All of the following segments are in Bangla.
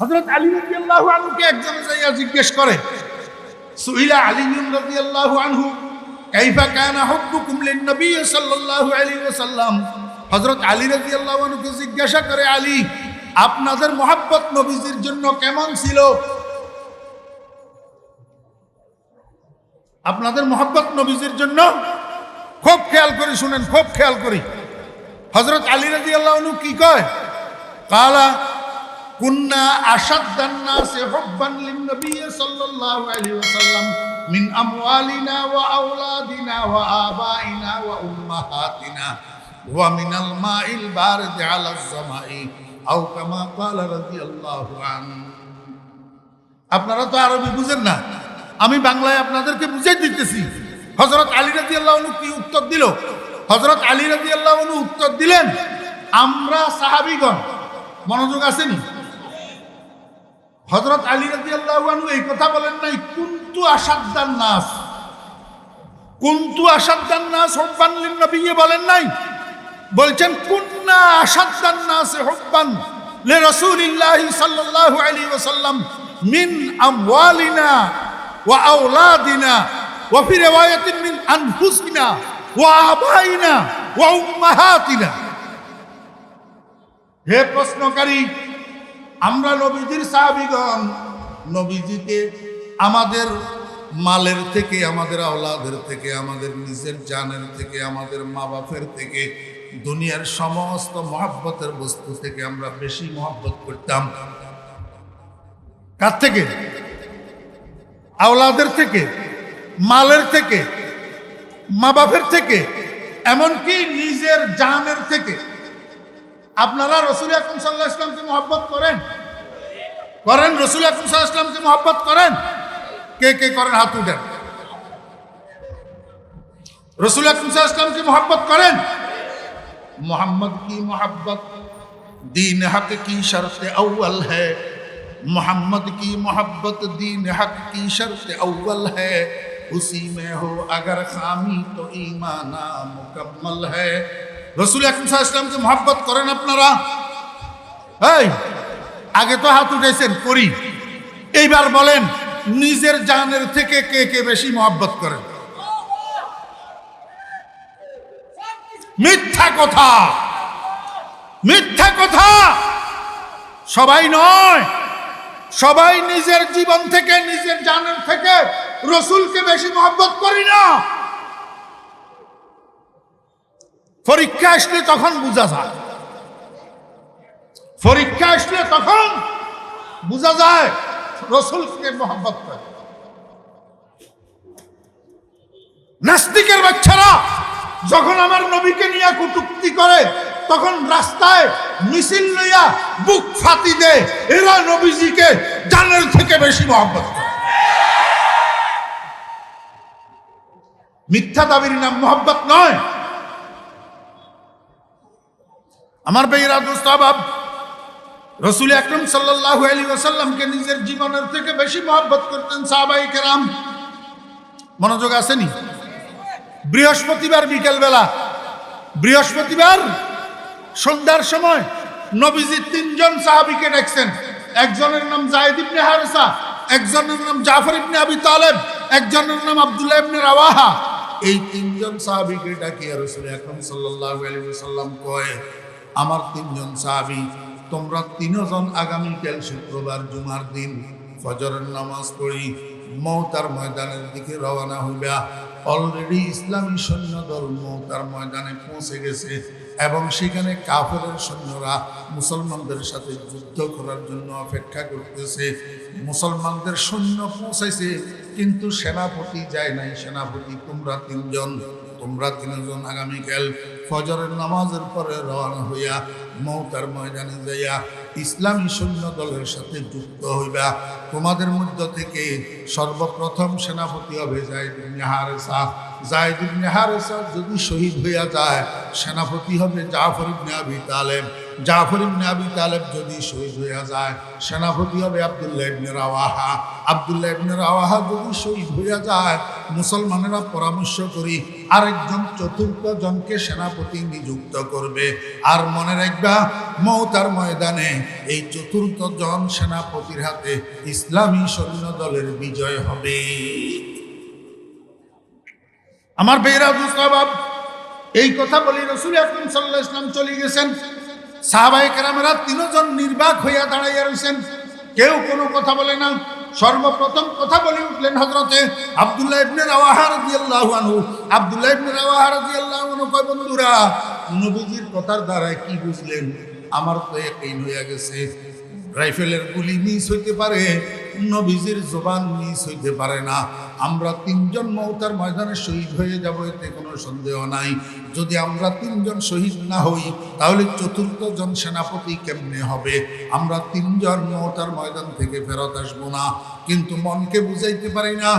হযরত আলী রাদিয়াল্লাহু আনহুকে একজন যাইয়া জিজ্ঞেস করে, সুইলা আলী রাদিয়াল্লাহু আনহু কাইফা কানা হুব্বুকুম লিন-নবী সাল্লাল্লাহু আলাইহি ওয়াসাল্লাম। হযরত আলী রাদিয়াল্লাহু আনহুকে জিজ্ঞাসা করে, আলী আপনাদের মহব্বত নবীজির জন্য কেমন ছিল? আপনাদের মহব্বত নবীজির জন্য খুব খেয়াল করে শুনেন, খুব খেয়াল করি। হযরত আলী রাদিয়াল্লাহু আনহু কি কয়? কালা কুন্না আশাদ্দান নাসি হুব্বান লিন-নবী সাল্লাল্লাহু আলাইহি ওয়াসাল্লাম মিন আমওয়ালিনা ওয়া আওলাদিনা ওয়া আবাইনা ওয়া উম্মাহাতিনা ওয়া মিনাল মাইল বারিদ আলাজ জামাই আও কামা ক্বালা রাদিয়াল্লাহু আনহু। আপনারা তো আরবি বুঝেন না, আমি বাংলায় আপনাদেরকে বুঝাই দিতেছি। হযরত আলী রাদিয়াল্লাহু আনহু কি উত্তর দিল? হযরত আলী রাদিয়াল্লাহু আনহু উত্তর দিলেন, আমরা সাহাবীগণ, মনোযোগ আসেনি, হযরত আলী রাদিয়াল্লাহু আনহু এই কথা বলেন নাই কুনতু আশাদ্দান নাস, কুনতু আশাদ্দান নাস হুব্বান লিন-নবী বলেন নাই, বলছেন কুন্না আশাদ্দান নাস হুব্বান লিরাসূলিল্লাহি সাল্লাল্লাহু আলাইহি ওয়াসাল্লাম মিন আমওয়ালিনা ওয়া আওলাদিনা ওয়া ফি রিওয়ায়াতিন মিন আনফুসিনা ওয়া আবাইনা ওয়া উম্মাহাতিনা। হে প্রশ্নকারী, আমরা নবীজির সাহাবীগণ নবীজিকে আমাদের মালের থেকে, আমাদের আওলাদের থেকে, আমাদের নিজের জানের থেকে, আমাদের মা বাপের থেকে, দুনিয়ার সমস্ত মহব্বতের বস্তু থেকে আমরা বেশি মহব্বত করতাম। কার থেকে? আওলাদের থেকে, মালের থেকে, মা বাপের থেকে, এমনকি নিজের জানের থেকে। আপনারা রাসূল আকরাম সাল্লাল্লাহু আলাইহি ওয়াসাল্লামকে মহব্বত করেন? করেন? রাসূল আকরাম সাল্লাল্লাহু আলাইহি ওয়াসাল্লামকে মহব্বত করেন? কে কে করেন? হাত উঠান। রাসূল আকরাম সাল্লাল্লাহু আলাইহি ওয়াসাল্লামকে মহব্বত করেন? मोहम्मद की मोहब्बत दीन हक की शर्त अव्वल है, मोहम्मद की मोहब्बत दीन हक की शर्त अव्वल है, उसी में हो अगर खामी तो ईमाना मुकम्मल है। रसूल আকরাম সাল্লাল্লাহু আলাইহি ওয়াসাল্লামকে मोहब्बत করেন আপনারা? এই আগে তো হাত উঠাইছেন, করি। এইবার বলেন, নিজের জানের থেকে কে কে বেশি मोहब्बत করেন? মিথ্যা কথা, মিথ্যা কথা। সবাই নয়, সবাই নিজের জীবন থেকে, নিজের জানের থেকে রসুলকে বেশি মহব্বত করি না। পরীক্ষা আসলে তখন বোঝা যায়, পরীক্ষা আসলে তখন বোঝা যায় রসুলকে মহব্বত করে। নাস্তিকের বাচ্চারা যখন আমার নবীকে নিয়ে কটূক্তি করে, তখন রাস্তায় মিছিল লইয়া বুক ফাটি দেয়, এরা নবীজিকে জানের থেকে বেশি মহব্বত করে। মিথ্যা দাবির নাম মহব্বত নয়। আমার ভাইয়েরা, দোস্ত আহবাব, রাসূল আকরাম সাল্লাল্লাহু আলাইহি ওয়াসাল্লামকে নিজের জীবনের থেকে বেশি মহব্বত করতেন সাহাবায়ে কেরাম। মনোযোগ আসেনি? বৃহস্পতিবার বিকেলবেলা, বৃহস্পতিবার সন্ধ্যার সময় নবীজি তিনজন সাহাবীকে ডাকছেন। একজনের নাম যায়েদ ইবনে হারেসা, একজনের নাম জাফর ইবনে আবি তালেব, একজনের নাম আব্দুল্লাহ ইবনে রাওয়াহা। এই তিনজন সাহাবীকে ডাকিয়া রাসূল আকরাম সাল্লাল্লাহু আলাইহি ওয়াসাল্লাম কয়, আমার তিনজন সাহাবী, তোমরা তিনজন আগামীকাল শুক্রবার জুমার দিন ফজরের নামাজ পড়ি মওতার ময়দানের দিকে রওনা হইবা। অলরেডি ইসলামী সৈন্যদল মওতার ময়দানে পৌঁছে গেছে এবং সেখানে কাফেরের সৈন্যরা মুসলমানদের সাথে যুদ্ধ করার জন্য অপেক্ষা করতেছে। মুসলমানদের সৈন্য পৌঁছাইছে, কিন্তু সেনাপতি যায় নাই। সেনাপতি তোমরা তিনজন, তোমরা তিনজন আগামীকাল ফজরের নামাজের পরে রওনা হইয়া মওতার ময়দানে যাইয়া ইসলামী সৈন্য দলের সাথে যুক্ত হইবা। তোমাদের মধ্য থেকে সর্বপ্রথম সেনাপতি হবে যায়েদ ইবনে হারেসা। যায়েদ ইবনে হারেসা যদি শহীদ হইয়া যায়, সেনাপতি হবে জাফর ইবনে আবি তালেব। জাফর ইবনে আবি তালেব যদি শহীদ হয়ে যায়, সেনাপতি হবে আব্দুল্লাহ ইবনে রাওয়াহা। আব্দুল্লাহ ইবনে রাওয়াহা যদি শহীদ হয়ে যায়, মুসলমানেরা পরামর্শ করি আরেকজন চতুর্থ জনকে সেনাপতি নিযুক্ত করবে। আর মনে রাখবা, মওতার ময়দানে এই চতুর্থ জন সেনাপতির হাতে ইসলামী সৈন্য দলের বিজয় হবে। আমার ভাইরা দুস্তাবাব, এই কথা বলি রাসূল আকরাম সাল্লাল্লাহু আলাইহি ওয়াসাল্লাম চলে গেছেন। সাহাবায়ে কেরামেরা তিনজন নির্বাক হইয়া দাঁড়াইয়া রয়েছেন, কেউ কোনো কথা বলে না। সর্বপ্রথম কথা বলে উঠলেন হযরতে আব্দুল্লাহ ইবনে রাওয়াহা রাদিয়াল্লাহু আনহু। আব্দুল্লাহ ইবনে রাওয়াহা রাদিয়াল্লাহু আনহু কয়, বন্ধুরা, নবীজির কথার দ্বারা কি বুঝলেন? আমার তো ইয়াকিন হইয়া গেছে রাইফেলের গুলি মিস হইতে পারে, নবীজির জবান মিস হইতে পারে না। আমরা তিনজন মওতার ময়দানে শহীদ হয়ে যাব, এতে কোনো সন্দেহ নাই। যদি আমরা তিনজন শহীদ না হই, তাহলে চতুর্থ জন সেনাপতি কেমনে হবে? আমরা তিনজন মওতার ময়দান থেকে ফেরত আসবো না। কিন্তু মনকে বুঝাইতে পারি না,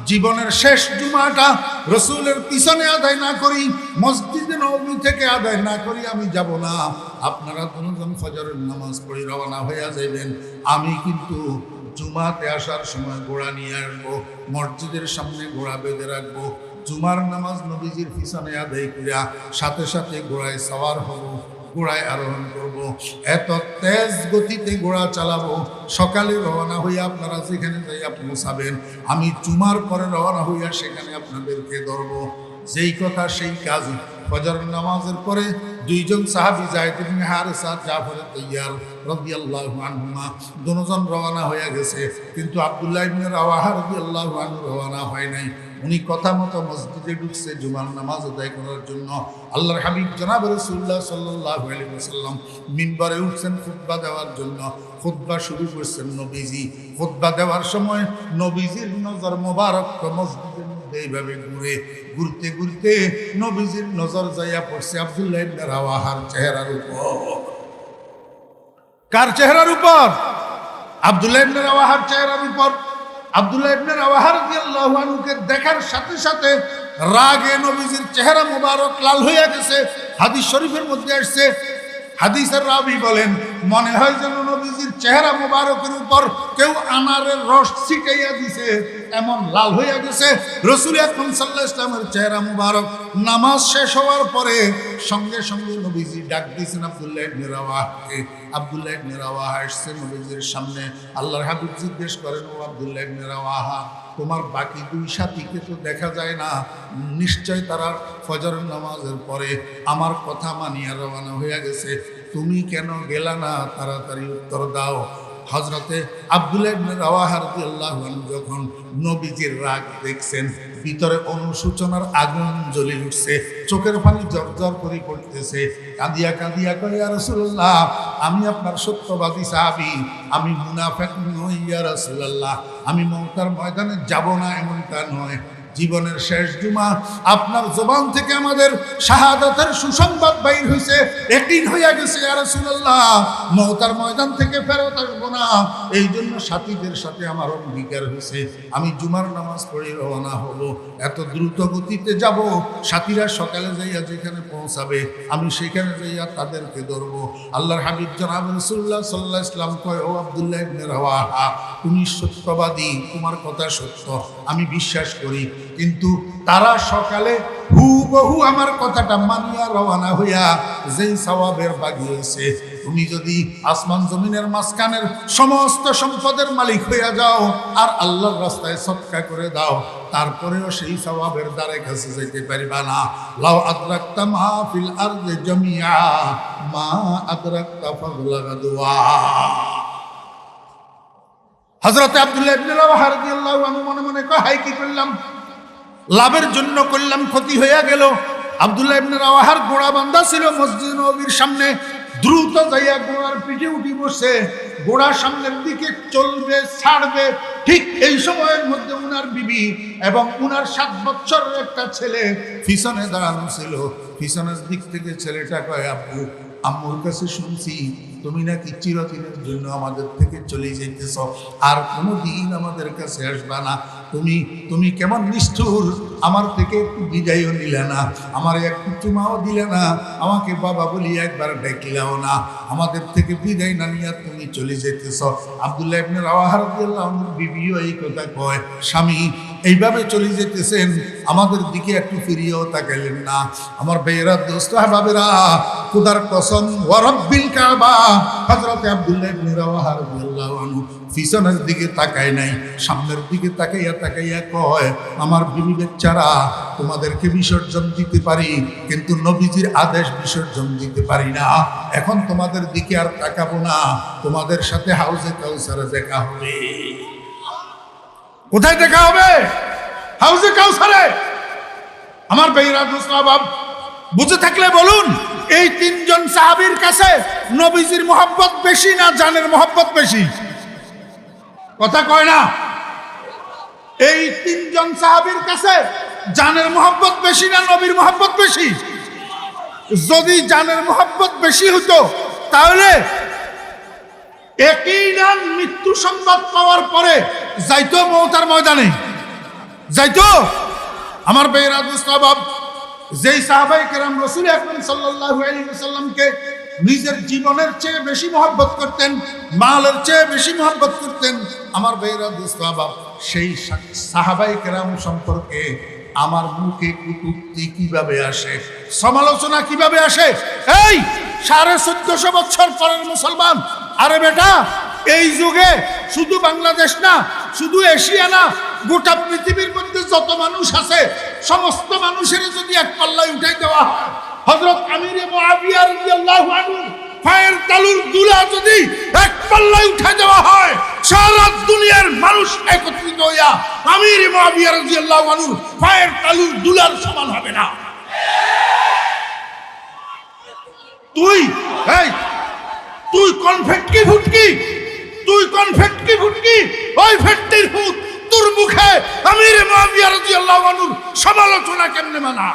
জীবনের শেষ জুমাটা রসুলের পিছনে আদায় না করি, মসজিদে নববী থেকে আদায় না করি আমি যাব না। আপনারা দুজন ফজরের নামাজ পড়ে রওনা হইয়া যাইবেন, আমি কিন্তু জুমাতে আসার সময় ঘোড়া নিয়ে আসবো, মসজিদের সামনে ঘোড়া বেঁধে রাখবো। জুমার নামাজ নবীজির পিছনে আদায় করিয়া সাথে সাথে ঘোড়ায় সওয়ার হব, ঘোড়ায় আরোহণ করব। এত তেজ গতিতে ঘোড়া চালাবো, সকালে রওনা হইয়া আপনারা যেখানে যাইয়া পৌঁছাবেন, আমি জুমার পরে রওনা হইয়া সেখানে আপনাদেরকে ধরবো। যেই কথা সেই কাজ। ফজর নামাজের পরে দুইজন সাহাবী যায়েদ ইবনে হারেসা, জাফর তাইয়ার রাদিয়াল্লাহু আনহুমা দুজন রওনা হয়ে গেছে, কিন্তু আব্দুল্লাহ ইবনে রাওয়াহা রাদিয়াল্লাহু আনহু রওনা হয় নাই। উনি কথা মতো মসজিদে ঢুকছে জুমার নামাজ আদায় করার জন্য। আল্লাহর হাবিব জনাব রাসূলুল্লাহ সাল্লাল্লাহু আলাইহি ওয়াসাল্লাম মিম্বরে উঠছেন খুতবা দেওয়ার জন্য। খুতবা শুরু করছেন নবীজি। খুতবা দেওয়ার সময় নবীজির নজর মোবারক মসজিদের মধ্যে এইভাবে ঘুরতে ঘুরতে নবীজির নজর যাইয়া পড়ছে আব্দুল্লাহ ইবনে রাওয়াহার চেহারার উপর। কার চেহারার উপর? আব্দুল্লাহ ইবনে রাওয়াহার চেহারার উপর। আব্দুল্লাহ ইবনে রাওয়াহা রাদিয়াল্লাহু আনহুকে দেখার সাথে সাথে রাগে নবীজির চেহারা মোবারক লাল হইয়া গেছে। হাদিস শরীফের মধ্যে আসছে, হাদিসের রাবি বলেন, মনে হয় যেন নবীজির চেহারা মোবারকের উপর কেউ আনারের রস ছিটাইয়া দিছে, এমন লাল হইয়া গেছে। রাসূল আকরাম সাল্লাল্লাহু আলাইহি ওয়াসাল্লামের চেহারা মোবারক। নামাজ শেষ হওয়ার পরে সঙ্গে সঙ্গে নবীজি ডাক দিয়েছেন আব্দুল্লাহ ইবনে রাওয়াহাকে। আব্দুল্লাহ ইবনে রাওয়াহা আসছে নবীজির সামনে। আল্লাহর হাবিব জিজ্ঞেস করেন, ও আব্দুল্লাহ ইবনে রাওয়াহা, তোমার বাকি দুই সাথীকে তো দেখা যায় না, নিশ্চয় তারা ফজরের নামাজের পরে আমার কথা মানিয়া রওনা হইয়া গেছে, তুমি কেন গেলা না? তাড়াতাড়ি উত্তর দাও। হযরতে আব্দুল্লাহ ইবনে রাওয়াহা রাদিয়াল্লাহু আনহু যখন নবীজির রাগ দেখছেন, ভিতরে অনুশোচনার আগুন জ্বলে উঠছে, চোখের পানি জর্জর করে পড়তেছে। কাঁদিয়া কাঁদিয়া কয়, ইয়া রাসূলুল্লাহ, আমি আপনার সত্যবাদী সাহাবী, আমি মুনাফিক নই ইয়া রাসূলুল্লাহ, আমি মওতার ময়দানে যাব না এমনটা নয়। জীবনের শেষ জুমা, আপনার জবান থেকে আমাদের শাহাদাতের সুসংবাদ বাইর হইছে, একদিন হইয়া গেছে ইয়া রাসূলুল্লাহ, মওতার ময়দান থেকে ফেরত আসবো না। এই জন্য সাথীদের সাথে আমার অঙ্গীকার হয়েছে, আমি জুমার নামাজ পড়ে রওনা হব। এত দ্রুত গতিতে যাব, সাথীরা সকালে যাইয়া যেখানে পৌঁছাবে আমি সেখানে যাইয়া তাদেরকে ধরবো। আল্লাহর হাবিব জনাব রাসূলুল্লাহ সাল্লাল্লাহু আলাইহি ওয়াসাল্লাম কয়, ও আব্দুল্লাহ ইবনে রাওয়াহা, তুমি সত্যবাদী, তোমার কথা সত্য, আমি বিশ্বাস করি। কিন্তু তারা সকালে হুবহু আমার কথাটা মানিয়া রওনা হইয়া যেই সওয়াবের বাগী হয়েছে, তুমি যদি আসমান জমিনের মাঝখানের সমস্ত সম্পদের মালিক হইয়া যাও আর আল্লাহর রাস্তায় সদকা করে দাও, তারপরেও সেই সওয়াবের দ্বারে কাছে যেতে পারিবা না। লাউ আদরাকতা মা ফিল আরদি জামিআ মা আদরাকতা ফাদলা গাদওয়া। হযরত আব্দুল্লাহ ইবনে রাওয়াহা রাদিয়াল্লাহু আনহু মনে মনে কয়, হাই কি করলাম, লাভের জন্য করলাম, ক্ষতি হইয়া গেল। আব্দুল্লাহ ইবনে রাওয়াহার ঘোড়া বান্ধা ছিল মসজিদ নববীর সামনে। দ্রুত যাইয়া ঘোড়ার পিঠে উঠি বসে, ঘোড়া সামনের দিকে চলবে, ছাড়বে। ঠিক এই সময়ের মধ্যে উনার বিবি এবং উনার 7 বছরের একটা ছেলে পিছনে দাঁড়ানো ছিল। পিছনের দিক থেকে ছেলেটা কয়, আব্বু, আম্মুর কাছে শুনছি তুমি নাকি চিরদিনের জন্য আমাদের থেকে চলে যেতেছ, আর কোনোদিন আমাদের কাছে আসবা না। তুমি কেমন নিষ্ঠুর, আমার থেকে একটু বিদায়ও নিলে না, আমার একটু চুমাও দিলে না, আমাকে বাবা বলি একবার ডাকলেও না, আমাদের থেকে বিদায় না নিয়ে তুমি চলে যেতেছ। আব্দুল্লাহ ইবনে রাওয়াহা রাদিয়াল্লাহু আনহু বিবিও এই কথা কয়, স্বামী এইভাবে চলে যেতেছেন, আমাদের দিকে একটু ফিরিয়েও তাকাইলেন না। আমার ভাইয়েরা, দোস্ত আহবাবেরা, খোদার কসম ওয়া রাব্বিল কাবা, হযরত আব্দুল্লাহ ইবনে রাওয়াহা রাদিয়াল্লাহু আনহু পিছনের দিকে তাকায় নাই, সামনের দিকে তাকাইয়া কয়, আমার বিবি বাচ্চারা, তোমাদেরকে বিসর্জন দিতে পারি, কিন্তু নবীজির আদেশ বিসর্জন দিতে পারি না। এখন তোমাদের দিকে আর তাকাবো না, তোমাদের সাথে হাউজে কাউসারে দেখা হবে। কোথায় দেখা হবে? হাউজে কাউসারে। আমার ভাইরা, দোস্ত আহবাব, বুঝে থাকলে বলুন, এই তিনজন সাহাবীর কাছে নবীজির মহব্বত বেশি না জানের মহব্বত বেশি? কথা কয় না। এই তিনজন সাহাবীর কাছে জানের মহব্বত বেশি না নবীর মহব্বত বেশি? যদি জানের মহব্বত বেশি হতো, তাহলে একই নাম মৃত্যু সংবাদ পাওয়ার পরে যাইতো মওতার ময়দানে, যাইতো। আমার ভাইয়েরা, দোস্ত আহবাব, যেই সাহাবায়ে কেরাম রাসূল আকরাম সাল্লাল্লাহু আলাইহি ওয়াসাল্লামকে নিজের জীবনের চেয়ে বেশি মহব্বত করতেন, মালের চেয়ে বেশি মহব্বত করতেন, আমার ভাইয়েরা, দোস্ত আহবাব, সেই সাহাবায়ে কেরাম সম্পর্কে আমার মুখে কটূক্তি কিভাবে আসে, সমালোচনা কিভাবে আসে? এই 1450 বছর পরের মুসলমান, আরে বেটা, এই যুগে শুধু বাংলাদেশ না, শুধু এশিয়া না, গোটা পৃথিবীর মধ্যে যত মানুষ আছে, সমস্ত মানুষের যদি এক পাল্লায় উঠাই দেওয়া হয়, হযরত আমিরে মুআবিয়া রাদিয়াল্লাহু আনহু পায়ের তালুর দুলা যদি এক পাল্লায় উঠাই দেওয়া হয়, সারা দুনিয়ার মানুষ একত্রিত হইয়া আমিরে মুআবিয়া রাদিয়াল্লাহু আনহু পায়ের তালুর দুলার সমান হবে না। তুই কনফেক্টি ফুটকি, তুই কনফেক্টি ফুটকি, ওই ফেটটির ফুট তোর মুখে আমিরে মুআবিয়া রাদিয়াল্লাহু আনহুর সমালোচনা কেমনে মানা?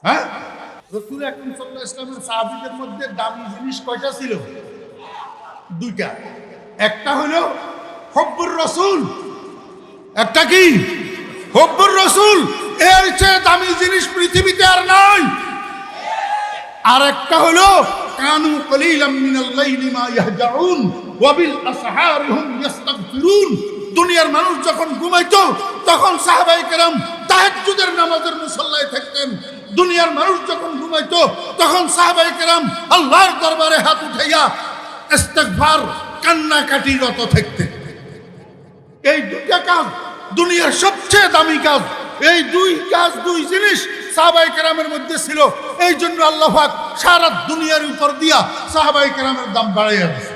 হ্যাঁ, রাসূল আকরাম সাল্লাল্লাহু আলাইহি ওয়াসাল্লামের সাহাবীদের মধ্যে দামি জিনিস কয়টা ছিল? দুইটা। একটা হলো হুব্বুর রাসূল, একটা কি? হুব্বুর রাসূল। এর চেয়ে দামি জিনিস পৃথিবীতে আর নাই। আর একটা হলো কানু কলিলাম মিনাল লাইলি মা ইয়াহজাউন ওয়া বিল আসহারি হুম ইস্তাগফিরুন। দুনিয়ার মানুষ যখন ঘুমাইতো, তখন সাহাবায়ে কেরাম তাহাজ্জুদের নামাজের মুসল্লায় থাকতেন। দুনিয়ার মানুষ যখন ঘুমাইতো, তখন সাহাবায়ে কেরাম আল্লাহর দরবারে হাত উঠাইয়া ইস্তিগফার, কান্নাকাটিরত থাকতেন। এই দুইটা কাজ দুনিয়ার সবচেয়ে দামি কাজ। এই দুই কাজ, দুই জিনিস সাহাবায়ে কেরামের মধ্যে ছিল। এই জন্য আল্লাহ পাক সারা দুনিয়ার উপর দিয়া সাহাবায়ে কেরামের দাম বাড়াইয়া দিয়েছে।